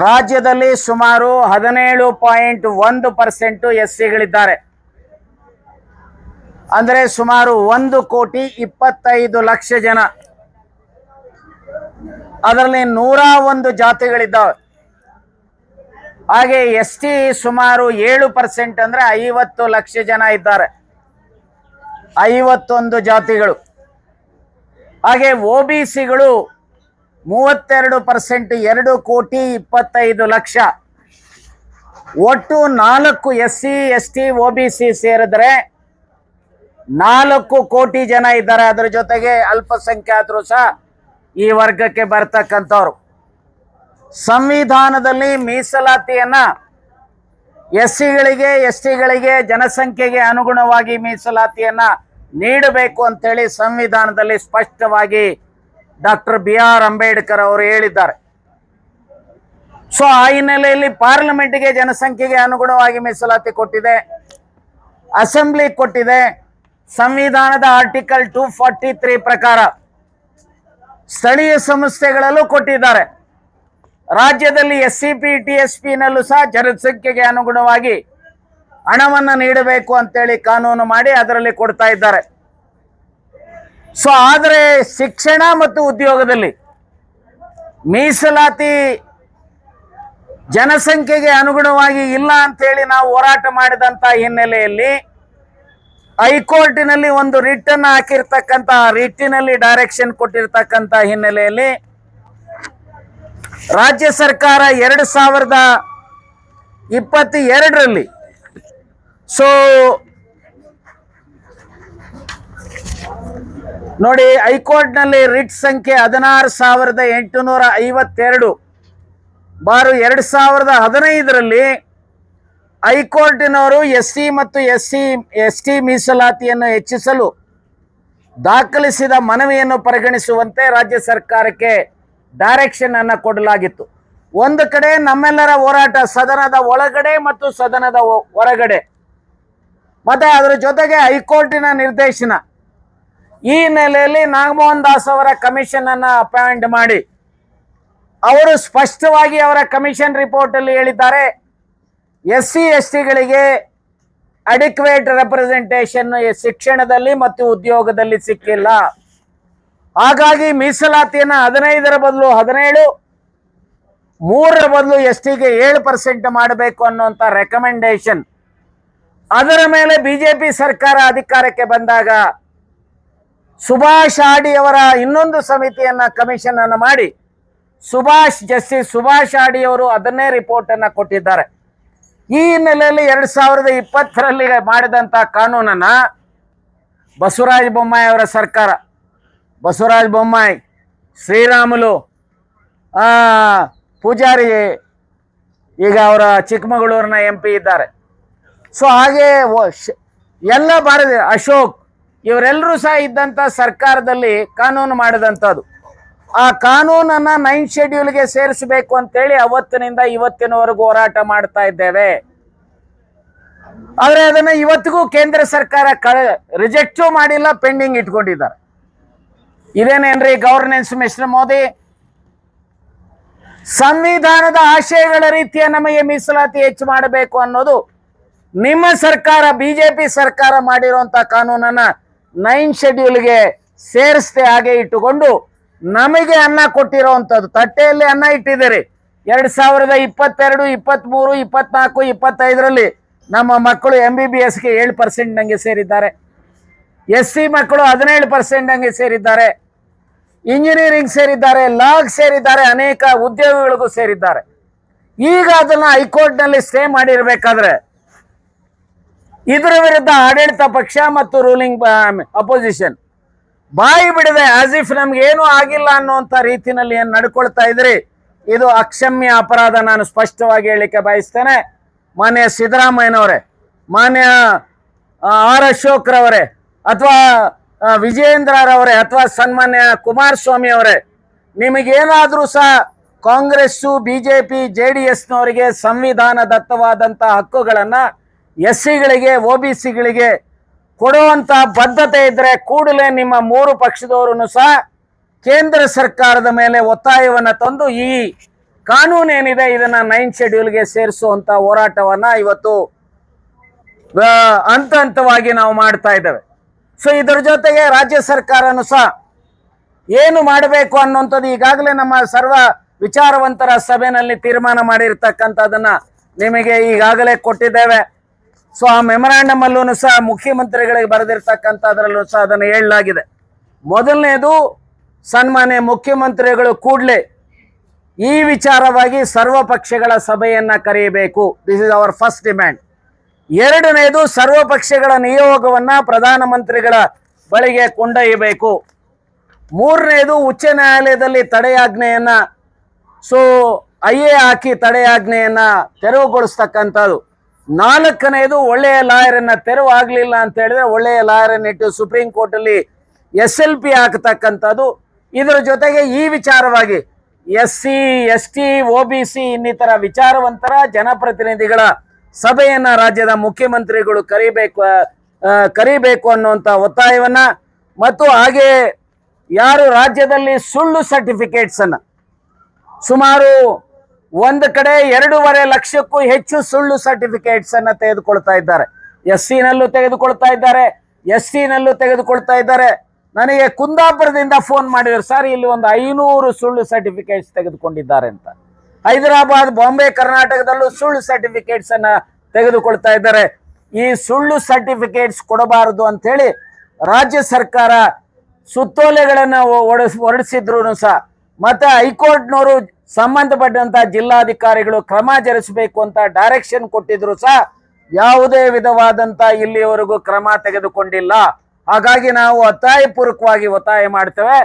ರಾಜ್ಯದಲ್ಲಿ ಸುಮಾರು 17.1% SCಗಳಿದ್ದಾರೆ. ಅಂದರೆ ಸುಮಾರು 1,25,00,000 ಜನ. ಅದರಲ್ಲಿ 101 ಜಾತಿಗಳಿದ್ದಾವೆ. ಹಾಗೆ ST ಸುಮಾರು 7% ಅಂದರೆ 50 ಲಕ್ಷ ಜನ ಇದ್ದಾರೆ, 51 ಜಾತಿಗಳು. ಹಾಗೆ OBCಗಳು 32%, 2,25,00,000. ಒಟ್ಟು 4 SC ST OBC ಸೇರಿದ್ರೆ 4 ಕೋಟಿ ಜನ ಇದ್ದಾರೆ. ಅದರ ಜೊತೆಗೆ ಅಲ್ಪಸಂಖ್ಯಾತರು ಸಹ ಈ ವರ್ಗಕ್ಕೆ ಬರ್ತಕ್ಕಂಥವ್ರು. ಸಂವಿಧಾನದಲ್ಲಿ ಮೀಸಲಾತಿಯನ್ನ SCಗಳಿಗೆ STಗಳಿಗೆ ಜನಸಂಖ್ಯೆಗೆ ಅನುಗುಣವಾಗಿ ಮೀಸಲಾತಿಯನ್ನ ನೀಡಬೇಕು ಅಂತೇಳಿ ಸಂವಿಧಾನದಲ್ಲಿ ಸ್ಪಷ್ಟವಾಗಿ ಡಾಕ್ಟರ್ BR ಅಂಬೇಡ್ಕರ್ ಅವರು ಹೇಳಿದ್ದಾರೆ. ಸೊ ಆ ಹಿನ್ನೆಲೆಯಲ್ಲಿ ಪಾರ್ಲಿಮೆಂಟ್ಗೆ ಜನಸಂಖ್ಯೆಗೆ ಅನುಗುಣವಾಗಿ ಮೀಸಲಾತಿ ಕೊಟ್ಟಿದೆ, ಅಸೆಂಬ್ಲಿ ಕೊಟ್ಟಿದೆ. ಸಂವಿಧಾನದ ಆರ್ಟಿಕಲ್ 243 ಪ್ರಕಾರ ಸ್ಥಳೀಯ ಸಂಸ್ಥೆಗಳಲ್ಲೂ ಕೊಟ್ಟಿದ್ದಾರೆ. ರಾಜ್ಯದಲ್ಲಿ SCP TSP ನಲ್ಲೂ ಸಹ ಜನಸಂಖ್ಯೆಗೆ ಅನುಗುಣವಾಗಿ ಹಣವನ್ನು ನೀಡಬೇಕು ಅಂತೇಳಿ ಕಾನೂನು ಮಾಡಿ ಅದರಲ್ಲಿ ಕೊಡ್ತಾ ಇದ್ದಾರೆ. ಸೊ ಆದರೆ ಶಿಕ್ಷಣ ಮತ್ತು ಉದ್ಯೋಗದಲ್ಲಿ ಮೀಸಲಾತಿ ಜನಸಂಖ್ಯೆಗೆ ಅನುಗುಣವಾಗಿ ಇಲ್ಲ ಅಂತೇಳಿ ನಾವು ಹೋರಾಟ ಮಾಡಿದಂಥ ಹಿನ್ನೆಲೆಯಲ್ಲಿ ಹೈಕೋರ್ಟಿನಲ್ಲಿ ಒಂದು ರಿಟ್ಟನ್ನು ಹಾಕಿರ್ತಕ್ಕಂಥ, ರಿಟ್ಟಿನಲ್ಲಿ ಡೈರೆಕ್ಷನ್ ಕೊಟ್ಟಿರ್ತಕ್ಕಂಥ ಹಿನ್ನೆಲೆಯಲ್ಲಿ ರಾಜ್ಯ ಸರ್ಕಾರ 2022ರಲ್ಲಿ ಸೊ ನೋಡಿ, ಹೈಕೋರ್ಟ್ನಲ್ಲಿ ರಿಟ್ ಸಂಖ್ಯೆ 16,852/2015ರಲ್ಲಿ ಹೈಕೋರ್ಟಿನವರು SC ಮತ್ತು ST ಮೀಸಲಾತಿಯನ್ನು ಹೆಚ್ಚಿಸಲು ದಾಖಲಿಸಿದ ಮನವಿಯನ್ನು ಪರಿಗಣಿಸುವಂತೆ ರಾಜ್ಯ ಸರ್ಕಾರಕ್ಕೆ ಡೈರೆಕ್ಷನ್ ಅನ್ನು ಕೊಡಲಾಗಿತ್ತು. ಒಂದು ಕಡೆ ನಮ್ಮೆಲ್ಲರ ಹೋರಾಟ ಸದನದ ಒಳಗಡೆ ಮತ್ತು ಸದನದ ಹೊರಗಡೆ, ಮತ್ತೆ ಅದರ ಜೊತೆಗೆ ಹೈಕೋರ್ಟಿನ ನಿರ್ದೇಶನ. ಈ ನೆಲೆಯಲ್ಲಿ ನಾಗಮೋಹನ್ ದಾಸ್ ಅವರ ಕಮಿಷನ್ ಅನ್ನ ಅಪಾಯಿಂಟ್ ಮಾಡಿ ಅವರು ಸ್ಪಷ್ಟವಾಗಿ ಅವರ ಕಮಿಷನ್ ರಿಪೋರ್ಟ್ ಅಲ್ಲಿ ಹೇಳಿದ್ದಾರೆ, SC STಗಳಿಗೆ ಅಡಿಕ್ವೇಟ್ ರೆಪ್ರೆಸೆಂಟೇಷನ್ ಶಿಕ್ಷಣದಲ್ಲಿ ಮತ್ತು ಉದ್ಯೋಗದಲ್ಲಿ ಸಿಕ್ಕಿಲ್ಲ. ಹಾಗಾಗಿ ಮೀಸಲಾತಿಯನ್ನು 15ರ ಬದಲು 17, 3ರ ಬದಲು STಗೆ 7% ಮಾಡಬೇಕು ಅನ್ನುವಂಥ ರೆಕಮೆಂಡೇಶನ್. ಅದರ ಮೇಲೆ BJP ಸರ್ಕಾರ ಅಧಿಕಾರಕ್ಕೆ ಬಂದಾಗ ಸುಭಾಷ್ ಆಡಿ ಅವರ ಇನ್ನೊಂದು ಸಮಿತಿಯನ್ನ ಕಮಿಷನ್ ಅನ್ನು ಮಾಡಿ ಜಸ್ಟಿಸ್ ಸುಭಾಷ್ ಆಡಿ ಅವರು ಅದನ್ನೇ ರಿಪೋರ್ಟ್ ಅನ್ನ ಕೊಟ್ಟಿದ್ದಾರೆ. ಈ ಹಿನ್ನೆಲೆಯಲ್ಲಿ 2020ರಲ್ಲಿ ಮಾಡಿದಂಥ ಕಾನೂನನ್ನ ಬಸವರಾಜ ಬೊಮ್ಮಾಯಿ ಅವರ ಸರ್ಕಾರ, ಬಸವರಾಜ ಬೊಮ್ಮಾಯಿ, ಶ್ರೀರಾಮುಲು, ಪೂಜಾರಿ ಈಗ ಅವರ ಚಿಕ್ಕಮಗಳೂರಿನ MP ಇದ್ದಾರೆ. ಸೊ ಹಾಗೆ ಎಲ್ಲ ಭಾರತ ಅಶೋಕ್ ಇವರೆಲ್ಲರೂ ಸಹ ಇದ್ದಂಥ ಸರ್ಕಾರದಲ್ಲಿ ಕಾನೂನು ಮಾಡಿದಂಥದ್ದು. ಆ ಕಾನೂನನ್ನ 9th ಶೆಡ್ಯೂಲ್ಗೆ ಸೇರಿಸಬೇಕು ಅಂತೇಳಿ ಅವತ್ತಿನಿಂದ ಇವತ್ತಿನವರೆಗೂ ಹೋರಾಟ ಮಾಡ್ತಾ ಇದ್ದೇವೆ. ಆದರೆ ಅದನ್ನ ಇವತ್ತಿಗೂ ಕೇಂದ್ರ ಸರ್ಕಾರ ರಿಜೆಕ್ಟು ಮಾಡಿಲ್ಲ, ಪೆಂಡಿಂಗ್ ಇಟ್ಕೊಂಡಿದ್ದಾರೆ. ಇದೇನೇನ್ರಿ ಗವರ್ನೆನ್ಸ್ ಮಿಸ್ಟರ್ ಮೋದಿ? ಸಂವಿಧಾನದ ಆಶಯಗಳ ರೀತಿಯ ನಮಗೆ ಮೀಸಲಾತಿ ಹೆಚ್ಚು ಮಾಡಬೇಕು ಅನ್ನೋದು ನಿಮ್ಮ ಸರ್ಕಾರ, BJP ಸರ್ಕಾರ ಮಾಡಿರುವಂತ ಕಾನೂನನ್ನ 9th ಶೆಡ್ಯೂಲ್ಗೆ ಸೇರಿಸದೆ ಹಾಗೆ ಇಟ್ಟುಕೊಂಡು ನಮಗೆ ಅನ್ನ ಕೊಟ್ಟಿರೋವಂಥದ್ದು. ತಟ್ಟೆಯಲ್ಲಿ ಅನ್ನ ಇಟ್ಟಿದ್ದೀರಿ. 2022, 23, 24, 25ರಲ್ಲಿ ನಮ್ಮ ಮಕ್ಕಳು MBBSಗೆ 7% ನಂಗೆ ಸೇರಿದ್ದಾರೆ, SC ಮಕ್ಕಳು 17% ನಂಗೆ ಸೇರಿದ್ದಾರೆ, ಇಂಜಿನಿಯರಿಂಗ್ ಸೇರಿದ್ದಾರೆ, ಲಾಗ್ ಸೇರಿದ್ದಾರೆ, ಅನೇಕ ಉದ್ಯೋಗಗಳಿಗೂ ಸೇರಿದ್ದಾರೆ. ಈಗ ಅದನ್ನ ಹೈಕೋರ್ಟ್ನಲ್ಲಿ ಸ್ಟೇ ಮಾಡಿರ್ಬೇಕಾದ್ರೆ ಇದರ ವಿರುದ್ಧ ಆಡಳಿತ ಪಕ್ಷ ಮತ್ತು ರೂಲಿಂಗ್ ಅಪೋಸಿಷನ್ ಬಾಯಿ ಬಿಡದೆ ಆಸ್ ಇಫ್ ನಮ್ಗೆ ಏನೂ ಆಗಿಲ್ಲ ಅನ್ನುವಂಥ ರೀತಿಯಲ್ಲಿ ಏನು ನಡ್ಕೊಳ್ತಾ ಇದ್ರಿ, ಇದು ಅಕ್ಷಮ್ಯ ಅಪರಾಧ. ನಾನು ಸ್ಪಷ್ಟವಾಗಿ ಹೇಳಲಿಕ್ಕೆ ಬಯಸ್ತೇನೆ. ಮಾನ್ಯ ಸಿದ್ದರಾಮಯ್ಯನವರೇ, ಮಾನ್ಯ R ಅಶೋಕ್ರವರೇ, ಅಥವಾ ವಿಜಯೇಂದ್ರರವರೇ, ಅಥವಾ ಸನ್ಮಾನ್ಯ ಕುಮಾರಸ್ವಾಮಿ ಅವರೇ, ನಿಮಗೇನಾದರೂ ಸಹ ಕಾಂಗ್ರೆಸ್ಸು, BJP, JDSನವರಿಗೆ ಸಂವಿಧಾನದತ್ತವಾದಂಥ ಹಕ್ಕುಗಳನ್ನು SCಗಳಿಗೆ OBCಗಳಿಗೆ ಕೊಡುವಂತ ಬದ್ಧತೆ ಇದ್ರೆ ಕೂಡಲೇ ನಿಮ್ಮ 3 ಪಕ್ಷದವರನ್ನು ಸಹ ಕೇಂದ್ರ ಸರ್ಕಾರದ ಮೇಲೆ ಒತ್ತಾಯವನ್ನು ತಂದು ಈ ಕಾನೂನು ಏನಿದೆ ಇದನ್ನ 9th ಶೆಡ್ಯೂಲ್ಗೆ ಸೇರಿಸುವಂತ ಹೋರಾಟವನ್ನ ಇವತ್ತು ಹಂತ ಹಂತವಾಗಿ ನಾವು ಮಾಡ್ತಾ ಇದ್ದೇವೆ. ಸೊ ಇದರ ಜೊತೆಗೆ ರಾಜ್ಯ ಸರ್ಕಾರನು ಸಹ ಏನು ಮಾಡಬೇಕು ಅನ್ನುವಂಥದ್ದು ಈಗಾಗಲೇ ನಮ್ಮ ಸರ್ವ ವಿಚಾರವಂತರ ಸಭೆಯಲ್ಲಿ ತೀರ್ಮಾನ ಮಾಡಿರ್ತಕ್ಕಂಥದ್ದನ್ನ ನಿಮಗೆ ಈಗಾಗಲೇ ಕೊಟ್ಟಿದ್ದೇವೆ. ಸೊ ಆ ಮೆಮೊರಾಂಡಮ್ ಅಲ್ಲೂ ಸಹ ಮುಖ್ಯಮಂತ್ರಿಗಳಿಗೆ ಬರೆದಿರ್ತಕ್ಕಂಥದ್ರಲ್ಲೂ ಸಹ ಅದನ್ನು ಹೇಳಲಾಗಿದೆ. ಮೊದಲನೇದು, ಸನ್ಮಾನ್ಯ ಮುಖ್ಯಮಂತ್ರಿಗಳು ಕೂಡಲೇ ಈ ವಿಚಾರವಾಗಿ ಸರ್ವ ಪಕ್ಷಗಳ ಸಭೆಯನ್ನ ಕರೆಯಬೇಕು. This is our first demand. ಎರಡನೇದು, ಸರ್ವ ಪಕ್ಷಗಳ ನಿಯೋಗವನ್ನ ಪ್ರಧಾನಮಂತ್ರಿಗಳ ಬಳಿಗೆ ಕೊಂಡೊಯ್ಯಬೇಕು. ಮೂರನೇದು, ಉಚ್ಚ ನ್ಯಾಯಾಲಯದಲ್ಲಿ ತಡೆಯಾಜ್ಞೆಯನ್ನ ಹಾಕಿ ತಡೆಯಾಜ್ಞೆಯನ್ನ ತೆರವುಗೊಳಿಸ್ತಕ್ಕಂಥದ್ದು. ನಾಲ್ಕನೇದು, ಒಳ್ಳೆಯ ಲಾಯರನ್ನ ತೆರವು ಆಗ್ಲಿಲ್ಲ ಅಂತ ಹೇಳಿದ್ರೆ ಒಳ್ಳೆಯ ಲಾಯರನ್ನ ಇಟ್ಟು ಸುಪ್ರೀಂ ಕೋರ್ಟ್ ಅಲ್ಲಿ SLP ಹಾಕತಕ್ಕಂಥದ್ದು. ಇದರ ಜೊತೆಗೆ ಈ ವಿಚಾರವಾಗಿ SC ST OBC ಇನ್ನಿತರ ವಿಚಾರವಂತರ ಜನಪ್ರತಿನಿಧಿಗಳ ಸಭೆಯನ್ನ ರಾಜ್ಯದ ಮುಖ್ಯಮಂತ್ರಿಗಳು ಕರಿಬೇಕು ಅನ್ನುವಂತ ಒತ್ತಾಯವನ್ನ, ಮತ್ತು ಹಾಗೆ ಯಾರು ರಾಜ್ಯದಲ್ಲಿ ಸುಳ್ಳು ಸರ್ಟಿಫಿಕೇಟ್ಸ್ ಅನ್ನ ಸುಮಾರು ಒಂದು ಕಡೆ 2.5 ಲಕ್ಷಕ್ಕೂ ಹೆಚ್ಚು ಸುಳ್ಳು ಸರ್ಟಿಫಿಕೇಟ್ಸ್ ಅನ್ನ ತೆಗೆದುಕೊಳ್ತಾ ಇದ್ದಾರೆ. SC ನಲ್ಲೂ ತೆಗೆದುಕೊಳ್ತಾ ಇದ್ದಾರೆ, ST ನಲ್ಲೂ ತೆಗೆದುಕೊಳ್ತಾ ಇದ್ದಾರೆ. ನನಗೆ ಕುಂದಾಪುರದಿಂದ ಫೋನ್ ಮಾಡಿದ್ರು, ಸರ್ ಇಲ್ಲಿ ಒಂದು 500 ಸುಳ್ಳು ಸರ್ಟಿಫಿಕೇಟ್ಸ್ ತೆಗೆದುಕೊಂಡಿದ್ದಾರೆ ಅಂತ. ಹೈದರಾಬಾದ್, ಬಾಂಬೆ, ಕರ್ನಾಟಕದಲ್ಲೂ ಸುಳ್ಳು ಸರ್ಟಿಫಿಕೇಟ್ಸ್ ಅನ್ನ ತೆಗೆದುಕೊಳ್ತಾ ಇದ್ದಾರೆ. ಈ ಸುಳ್ಳು ಸರ್ಟಿಫಿಕೇಟ್ಸ್ ಕೊಡಬಾರದು ಅಂತ ಹೇಳಿ ರಾಜ್ಯ ಸರ್ಕಾರ ಸುತ್ತೋಲೆಗಳನ್ನ ಹೊರಡಿಸಿದ್ರು ಸಹ, ಮತ್ತೆ ಹೈಕೋರ್ಟ್ನವರು ಸಂಬಂಧಪಟ್ಟಂತ ಜಿಲ್ಲಾಧಿಕಾರಿಗಳು ಕ್ರಮ ಜರುಗಿಸಬೇಕು ಅಂತ ಡೈರೆಕ್ಷನ್ ಕೊಟ್ಟಿದ್ರು ಸಹ ಯಾವುದೇ ವಿಧವಾದಂತ ಇಲ್ಲಿಯವರೆಗೂ ಕ್ರಮ ತೆಗೆದುಕೊಂಡಿಲ್ಲ. ಹಾಗಾಗಿ ನಾವು ಒತ್ತಾಯಪೂರ್ವಕವಾಗಿ ಒತ್ತಾಯ ಮಾಡ್ತೇವೆ,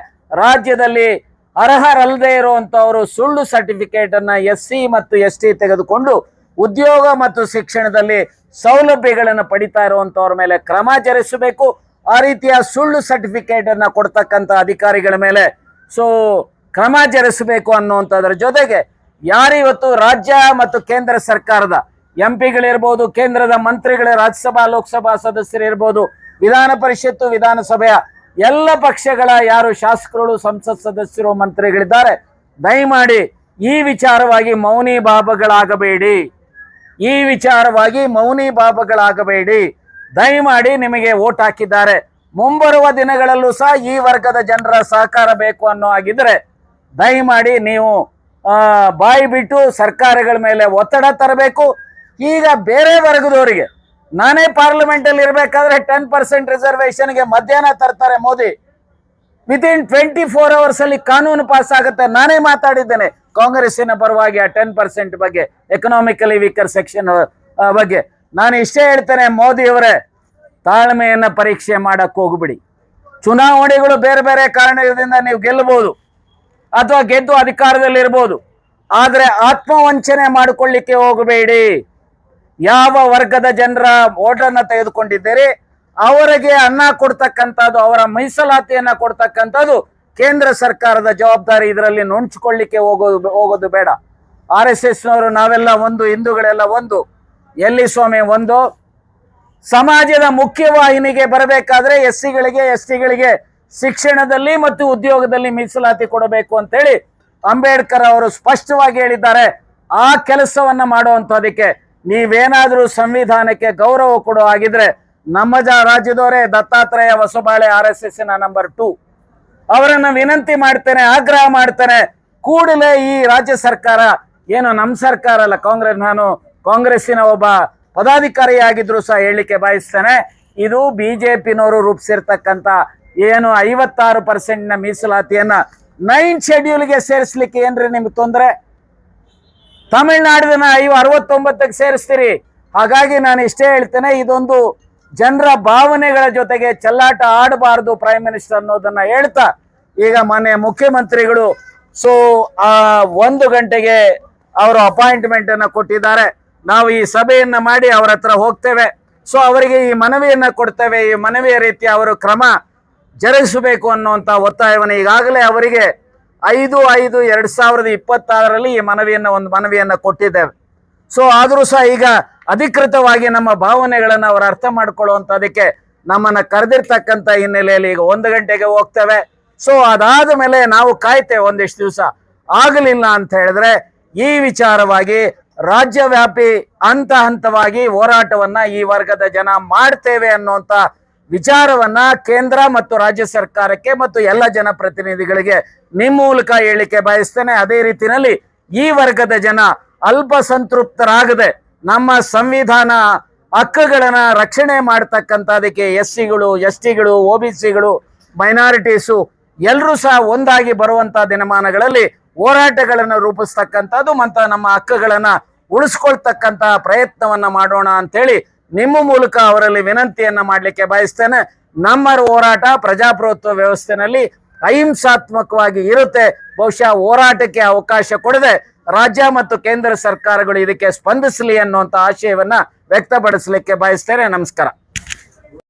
ರಾಜ್ಯದಲ್ಲಿ ಅರ್ಹರಲ್ಲದೆ ಇರುವಂತವರು ಸುಳ್ಳು ಸರ್ಟಿಫಿಕೇಟ್ ಅನ್ನ SC ಮತ್ತು ST ತೆಗೆದುಕೊಂಡು ಉದ್ಯೋಗ ಮತ್ತು ಶಿಕ್ಷಣದಲ್ಲಿ ಸೌಲಭ್ಯಗಳನ್ನು ಪಡಿತಾ ಇರುವಂತವ್ರ ಮೇಲೆ ಕ್ರಮ ಜರುಗಿಸಬೇಕು. ಆ ರೀತಿಯ ಸುಳ್ಳು ಸರ್ಟಿಫಿಕೇಟ್ ಅನ್ನ ಕೊಡ್ತಕ್ಕಂಥ ಅಧಿಕಾರಿಗಳ ಮೇಲೆ ಕ್ರಮ ಜರುಗಿಸಬೇಕು ಅನ್ನುವಂಥದ್ರ ಜೊತೆಗೆ ಯಾರು ಇವತ್ತು ರಾಜ್ಯ ಮತ್ತು ಕೇಂದ್ರ ಸರ್ಕಾರದ MP ಗಳಿರ್ಬೋದು, ಕೇಂದ್ರದ ಮಂತ್ರಿಗಳ, ರಾಜ್ಯಸಭಾ ಲೋಕಸಭಾ ಸದಸ್ಯರಿರ್ಬೋದು, ವಿಧಾನ ಪರಿಷತ್ತು ವಿಧಾನಸಭೆಯ ಎಲ್ಲ ಪಕ್ಷಗಳ ಯಾರು ಶಾಸಕರು, ಸಂಸತ್ ಸದಸ್ಯರು, ಮಂತ್ರಿಗಳಿದ್ದಾರೆ, ದಯಮಾಡಿ ಈ ವಿಚಾರವಾಗಿ ಮೌನಿ ಬಾಬಗಳಾಗಬೇಡಿ. ಈ ವಿಚಾರವಾಗಿ ಮೌನಿ ಬಾಬಗಳಾಗಬೇಡಿ. ದಯಮಾಡಿ ನಿಮಗೆ ವೋಟ್ ಹಾಕಿದ್ದಾರೆ, ಮುಂಬರುವ ದಿನಗಳಲ್ಲೂ ಸಹ ಈ ವರ್ಗದ ಜನರ ಸಹಕಾರ ಬೇಕು ಅನ್ನೋ ಆಗಿದ್ರೆ ದಯಮಾಡಿ ನೀವು ಬಾಯಿ ಬಿಟ್ಟು ಸರ್ಕಾರಗಳ ಮೇಲೆ ಒತ್ತಡ ತರಬೇಕು. ಈಗ ಬೇರೆ ವರ್ಗದವರಿಗೆ, ನಾನೇ ಪಾರ್ಲಿಮೆಂಟ್ ಅಲ್ಲಿ ಇರಬೇಕಾದ್ರೆ 10% ರಿಸರ್ವೇಶನ್ಗೆ ಮಧ್ಯಾಹ್ನ ತರ್ತಾರೆ ಮೋದಿ. ವಿತಿನ್ 24 hours ಅಲ್ಲಿ ಕಾನೂನು ಪಾಸ್ ಆಗುತ್ತೆ. ನಾನೇ ಮಾತಾಡಿದ್ದೇನೆ ಕಾಂಗ್ರೆಸ್ಸಿನ ಪರವಾಗಿ ಆ 10% ಬಗ್ಗೆ, ಎಕನಾಮಿಕಲಿ ವೀಕರ್ ಸೆಕ್ಷನ್ ಬಗ್ಗೆ. ನಾನು ಇಷ್ಟೇ ಹೇಳ್ತೇನೆ, ಮೋದಿ ಅವರೇ ತಾಳ್ಮೆಯನ್ನ ಪರೀಕ್ಷೆ ಮಾಡಕ್ ಹೋಗ್ಬಿಡಿ. ಚುನಾವಣೆಗಳು ಬೇರೆ ಬೇರೆ ಕಾರಣದಿಂದ ನೀವು ಗೆಲ್ಲಬಹುದು ಅಥವಾ ಗೆದ್ದು ಅಧಿಕಾರದಲ್ಲಿ ಇರ್ಬೋದು, ಆದ್ರೆ ಆತ್ಮವಂಚನೆ ಮಾಡಿಕೊಳ್ಳಿಕ್ಕೆ ಹೋಗಬೇಡಿ. ಯಾವ ವರ್ಗದ ಜನರ ಓಟನ್ನ ತೆಗೆದುಕೊಂಡಿದ್ದೀರಿ ಅವರಿಗೆ ಅನ್ನ ಕೊಡ್ತಕ್ಕಂಥದ್ದು, ಅವರ ಮೀಸಲಾತಿಯನ್ನ ಕೊಡ್ತಕ್ಕಂಥದ್ದು ಕೇಂದ್ರ ಸರ್ಕಾರದ ಜವಾಬ್ದಾರಿ. ಇದರಲ್ಲಿ ನುಣುಚಿಕೊಳ್ಳಿಕ್ಕೆ ಹೋಗೋದು ಬೇಡ. RSSನವರು ನಾವೆಲ್ಲ ಒಂದು, ಹಿಂದೂಗಳೆಲ್ಲ ಒಂದು, ಎಲ್ಲಿ ಸ್ವಾಮಿ ಒಂದು. ಸಮಾಜದ ಮುಖ್ಯವಾಹಿನಿಗೆ ಬರಬೇಕಾದ್ರೆ SCಗಳಿಗೆ STಗಳಿಗೆ ಶಿಕ್ಷಣದಲ್ಲಿ ಮತ್ತು ಉದ್ಯೋಗದಲ್ಲಿ ಮೀಸಲಾತಿ ಕೊಡಬೇಕು ಅಂತೇಳಿ ಅಂಬೇಡ್ಕರ್ ಅವರು ಸ್ಪಷ್ಟವಾಗಿ ಹೇಳಿದ್ದಾರೆ. ಆ ಕೆಲಸವನ್ನ ಮಾಡುವಂಥದಕ್ಕೆ ನೀವೇನಾದ್ರೂ ಸಂವಿಧಾನಕ್ಕೆ ಗೌರವ ಕೊಡೋ ಆಗಿದ್ರೆ ನಮ್ಮ ರಾಜ್ಯದವರೇ ದತ್ತಾತ್ರೇಯ ಹೊಸಬಾಳೆ RSSನ ನಂಬರ್ 2 ಅವರನ್ನ ವಿನಂತಿ ಮಾಡ್ತೇನೆ, ಆಗ್ರಹ ಮಾಡ್ತೇನೆ, ಕೂಡಲೇ ಈ ರಾಜ್ಯ ಸರ್ಕಾರ, ಏನು ನಮ್ಮ ಸರ್ಕಾರ ಅಲ್ಲ, ನಾನು ಕಾಂಗ್ರೆಸ್ಸಿನ ಒಬ್ಬ ಪದಾಧಿಕಾರಿಯಾಗಿದ್ರು ಸಹ ಹೇಳಲಿಕ್ಕೆ ಬಯಸ್ತೇನೆ, ಇದು BJPನವರು ರೂಪಿಸಿರ್ತಕ್ಕಂಥ ಏನು 56% ಮೀಸಲಾತಿಯನ್ನ 9th ಶೆಡ್ಯೂಲ್ಗೆ ಸೇರಿಸ್ಲಿಕ್ಕೆ ಏನ್ರಿ ನಿಮ್ಗೆ ತೊಂದರೆ? ತಮಿಳ್ನಾಡಿನ 69ಕ್ಕೆ ಸೇರಿಸ್ತೀರಿ. ಹಾಗಾಗಿ ನಾನು ಇಷ್ಟೇ ಹೇಳ್ತೇನೆ, ಇದೊಂದು ಜನರ ಭಾವನೆಗಳ ಜೊತೆಗೆ ಚೆಲ್ಲಾಟ ಆಡಬಾರದು ಪ್ರೈಮ್ ಮಿನಿಸ್ಟರ್ ಅನ್ನೋದನ್ನ ಹೇಳ್ತಾ, ಈಗ ಮೊನ್ನೆ ಮುಖ್ಯಮಂತ್ರಿಗಳು 1 ಗಂಟೆಗೆ ಅವರು ಅಪಾಯಿಂಟ್ಮೆಂಟ್ ಅನ್ನ ಕೊಟ್ಟಿದ್ದಾರೆ. ನಾವು ಈ ಸಭೆಯನ್ನ ಮಾಡಿ ಅವರ ಹತ್ರ ಹೋಗ್ತೇವೆ. ಅವರಿಗೆ ಈ ಮನವಿಯನ್ನ ಕೊಡ್ತೇವೆ. ಈ ಮನವಿಯ ರೀತಿ ಅವರು ಕ್ರಮ ಜರುಗಿಸಬೇಕು ಅನ್ನುವಂತ ಒತ್ತಾಯವನ್ನು ಈಗಾಗಲೇ ಅವರಿಗೆ 5/5/2026 ಈ ಒಂದು ಮನವಿಯನ್ನ ಕೊಟ್ಟಿದ್ದೇವೆ. ಆದ್ರೂ ಸಹ ಈಗ ಅಧಿಕೃತವಾಗಿ ನಮ್ಮ ಭಾವನೆಗಳನ್ನ ಅವರು ಅರ್ಥ ಮಾಡ್ಕೊಳ್ಳುವಂತದಕ್ಕೆ ನಮ್ಮನ್ನ ಕರೆದಿರ್ತಕ್ಕಂಥ ಹಿನ್ನೆಲೆಯಲ್ಲಿ ಈಗ 1 ಗಂಟೆಗೆ ಹೋಗ್ತೇವೆ. ಅದಾದ ಮೇಲೆ ನಾವು ಕಾಯ್ತೇವೆ ಒಂದಿಷ್ಟು ದಿವಸ. ಆಗಲಿಲ್ಲ ಅಂತ ಹೇಳಿದ್ರೆ ಈ ವಿಚಾರವಾಗಿ ರಾಜ್ಯವ್ಯಾಪಿ ಹಂತ ಹಂತವಾಗಿ ಹೋರಾಟವನ್ನ ಈ ವರ್ಗದ ಜನ ಮಾಡ್ತೇವೆ ಅನ್ನುವಂತ ವಿಚಾರವನ್ನ ಕೇಂದ್ರ ಮತ್ತು ರಾಜ್ಯ ಸರ್ಕಾರಕ್ಕೆ ಮತ್ತು ಎಲ್ಲ ಜನಪ್ರತಿನಿಧಿಗಳಿಗೆ ನಿಮ್ಮ ಮೂಲಕ ಹೇಳಿಕೆ ಬಯಸ್ತೇನೆ. ಅದೇ ರೀತಿಯಲ್ಲಿ ಈ ವರ್ಗದ ಜನ ಅಲ್ಪಸಂತೃಪ್ತರಾಗದೆ ನಮ್ಮ ಸಂವಿಧಾನ ಹಕ್ಕುಗಳನ್ನ ರಕ್ಷಣೆ ಮಾಡ್ತಕ್ಕಂಥದಕ್ಕೆ SCಗಳು STಗಳು OBCಗಳು ಮೈನಾರಿಟೀಸು ಎಲ್ಲರೂ ಸಹ ಒಂದಾಗಿ ಬರುವಂತಹ ದಿನಮಾನಗಳಲ್ಲಿ ಹೋರಾಟಗಳನ್ನು ರೂಪಿಸ್ತಕ್ಕಂಥದ್ದು ಮತ್ತು ನಮ್ಮ ಹಕ್ಕುಗಳನ್ನ ಉಳಿಸ್ಕೊಳ್ತಕ್ಕಂತ ಪ್ರಯತ್ನವನ್ನ ಮಾಡೋಣ ಅಂತೇಳಿ ನಿಮ್ಮ ಮೂಲಕ ಅವರಲ್ಲಿ ವಿನಂತಿಯನ್ನ ಮಾಡ್ಲಿಕ್ಕೆ ಬಯಸ್ತೇನೆ. ನಮ್ಮ ಹೋರಾಟ ಪ್ರಜಾಪ್ರಭುತ್ವ ವ್ಯವಸ್ಥೆನಲ್ಲಿ ಅಹಿಂಸಾತ್ಮಕವಾಗಿ ಇರುತ್ತೆ. ಬಹುಶಃ ಹೋರಾಟಕ್ಕೆ ಅವಕಾಶ ಕೊಡದೆ ರಾಜ್ಯ ಮತ್ತು ಕೇಂದ್ರ ಸರ್ಕಾರಗಳು ಇದಕ್ಕೆ ಸ್ಪಂದಿಸಲಿ ಅನ್ನುವಂತ ಆಶಯವನ್ನ ವ್ಯಕ್ತಪಡಿಸಲಿಕ್ಕೆ ಬಯಸ್ತೇನೆ. ನಮಸ್ಕಾರ.